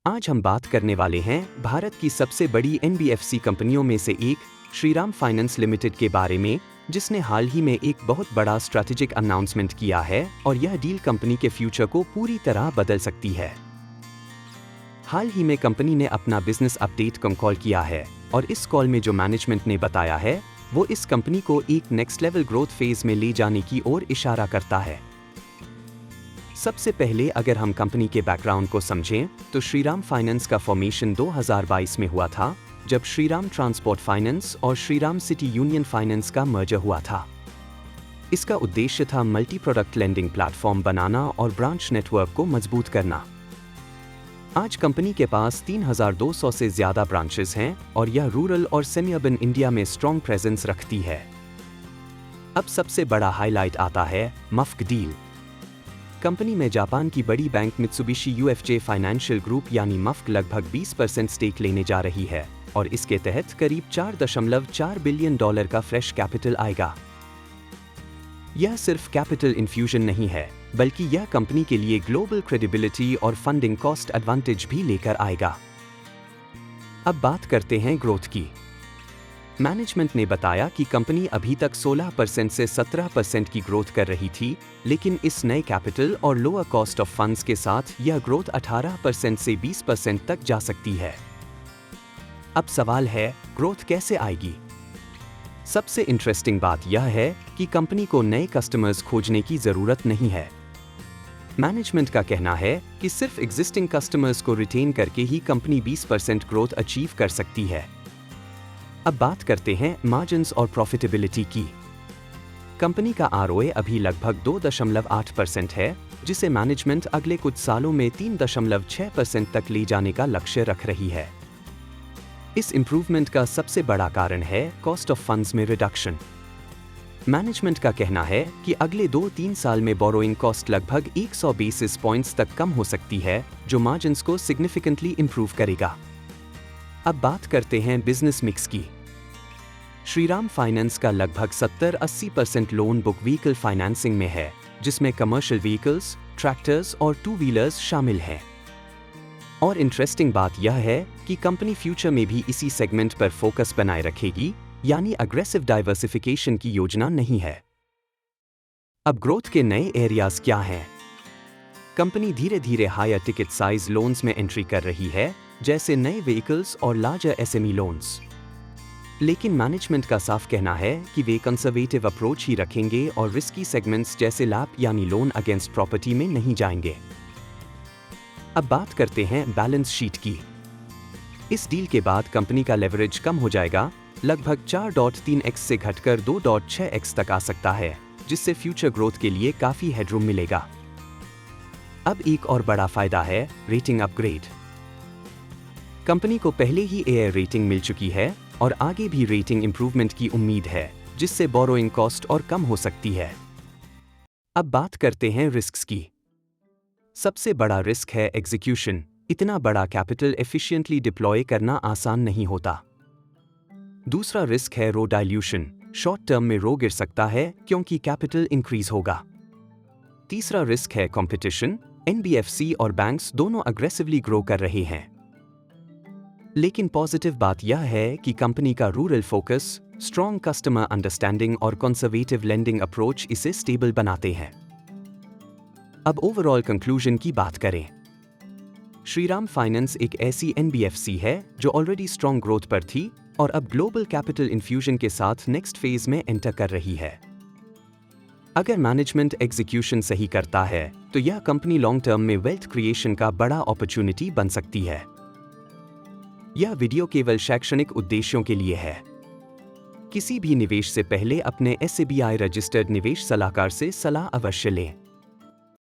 आज हम बात करने वाले हैं भारत की सबसे बड़ी एनबीएफसी कंपनियों में से एक श्रीराम फाइनेंस लिमिटेड के बारे में, जिसने हाल ही में एक बहुत बड़ा स्ट्रैटेजिक अनाउंसमेंट किया है और यह डील कंपनी के फ्यूचर को पूरी तरह बदल सकती है। हाल ही में कंपनी ने अपना बिजनेस अपडेट कॉल किया है और इस कॉल में जो मैनेजमेंट ने बताया है वो इस कंपनी को एक नेक्स्ट लेवल ग्रोथ फेज में ले जाने की ओर इशारा करता है। सबसे पहले अगर हम कंपनी के बैकग्राउंड को समझें तो श्रीराम फाइनेंस का फॉर्मेशन 2022 में हुआ था, जब श्रीराम ट्रांसपोर्ट फाइनेंस और श्रीराम सिटी यूनियन फाइनेंस का मर्जर हुआ था। इसका उद्देश्य था मल्टी प्रोडक्ट लेंडिंग प्लेटफॉर्म बनाना और ब्रांच नेटवर्क को मजबूत करना। आज कंपनी के पास 3200 से ज्यादा ब्रांचेस हैं और यह रूरल और सेमी अर्बन इंडिया में स्ट्रॉन्ग प्रेजेंस रखती है। अब सबसे बड़ा हाईलाइट आता है मफ्क डील। कंपनी में जापान की बड़ी bank Mitsubishi UFJ financial group यानी मफ्क लगभग 20% स्टेक लेने जा रही है और इसके तहत करीब $4.4 बिलियन का फ्रेश कैपिटल आएगा। यह सिर्फ कैपिटल इन्फ्यूजन नहीं है, बल्कि यह कंपनी के लिए ग्लोबल क्रेडिबिलिटी और फंडिंग कॉस्ट एडवांटेज भी लेकर आएगा। अब बात करते हैं ग्रोथ की। मैनेजमेंट ने बताया कि कंपनी अभी तक 16% से 17% की ग्रोथ कर रही थी, लेकिन इस नए कैपिटल और लोअर कॉस्ट ऑफ फंड्स के साथ यह ग्रोथ 18% से 20% तक जा सकती है। अब सवाल है, ग्रोथ कैसे आएगी? सबसे इंटरेस्टिंग बात यह है कि कंपनी को नए कस्टमर्स खोजने की जरूरत नहीं है। मैनेजमेंट का कहना है कि सिर्फ एग्जिस्टिंग कस्टमर्स को रिटेन करके ही कंपनी 20% ग्रोथ अचीव कर सकती है। अब बात करते हैं मार्जिन्स और प्रॉफिटेबिलिटी की। कंपनी का आरओए अभी लगभग 2.8% है, जिसे मैनेजमेंट अगले कुछ सालों में 3.6% तक ले जाने का लक्ष्य रख रही है। इस इंप्रूवमेंट का सबसे बड़ा कारण है कॉस्ट ऑफ फंड्स में रिडक्शन। मैनेजमेंट का कहना है कि अगले 2-3 साल में बोरोइंग कॉस्ट लगभग 100 बेसिस पॉइंट्स तक कम हो सकती है, जो मार्जिन्स को सिग्निफिकेंटली इंप्रूव करेगा। अब बात करते हैं बिजनेस मिक्स की। श्रीराम फाइनेंस का लगभग 70-80% लोन बुक व्हीकल फाइनेंसिंग में है, जिसमें कमर्शियल व्हीकल्स, ट्रैक्टर्स और टू व्हीलर्स शामिल हैं। और इंटरेस्टिंग बात यह है कि कंपनी फ्यूचर में भी इसी सेगमेंट पर फोकस बनाए रखेगी, यानी अग्रेसिव डाइवर्सिफिकेशन की योजना नहीं है। अब ग्रोथ के नए एरियाज क्या हैं? कंपनी धीरे धीरे हायर टिकट साइज लोन्स में एंट्री कर रही है, जैसे नए व्हीकल्स और लार्जर एसएमई लोन्स। लेकिन मैनेजमेंट का साफ कहना है कि वे कंजर्वेटिव अप्रोच ही रखेंगे और रिस्की सेगमेंट्स जैसे लैप यानी लोन अगेंस्ट प्रॉपर्टी में नहीं जाएंगे। अब बात करते हैं बैलेंस शीट की। इस डील के बाद कंपनी का लेवरेज कम हो जाएगा, लगभग 4.3x से घटकर 2.6x तक आ सकता है, जिससे फ्यूचर ग्रोथ के लिए काफी हेडरूम मिलेगा। अब एक और बड़ा फायदा है रेटिंग अपग्रेड। कंपनी को पहले ही एआई रेटिंग मिल चुकी है और आगे भी रेटिंग इंप्रूवमेंट की उम्मीद है, जिससे बोरोइंग कॉस्ट और कम हो सकती है। अब बात करते हैं रिस्क्स की। सबसे बड़ा रिस्क है एग्जीक्यूशन। इतना बड़ा कैपिटल एफिशिएंटली डिप्लॉय करना आसान नहीं होता। दूसरा रिस्क है रो डाइल्यूशन। शॉर्ट टर्म में रो गिर सकता है क्योंकि कैपिटल इंक्रीज होगा। तीसरा रिस्क है कंपटीशन। एनबीएफसी और बैंक्स दोनों अग्रेसिवली ग्रो कर रहे हैं। लेकिन पॉजिटिव बात यह है कि कंपनी का rural focus, strong customer understanding और कंजर्वेटिव लेंडिंग अप्रोच इसे स्टेबल बनाते हैं। अब ओवरऑल कंक्लूजन की बात करें। श्रीराम फाइनेंस एक ऐसी एनबीएफसी है जो ऑलरेडी स्ट्रॉन्ग ग्रोथ पर थी और अब ग्लोबल कैपिटल इन्फ्यूजन के साथ नेक्स्ट फेज में एंटर कर रही है। अगर मैनेजमेंट एग्जीक्यूशन सही करता है तो यह कंपनी लॉन्ग टर्म में वेल्थ क्रिएशन का बड़ा अपॉर्चुनिटी बन सकती है। यह वीडियो केवल शैक्षणिक उद्देश्यों के लिए है। किसी भी निवेश से पहले अपने एसबीआई रजिस्टर्ड निवेश सलाहकार से सलाह अवश्य लें।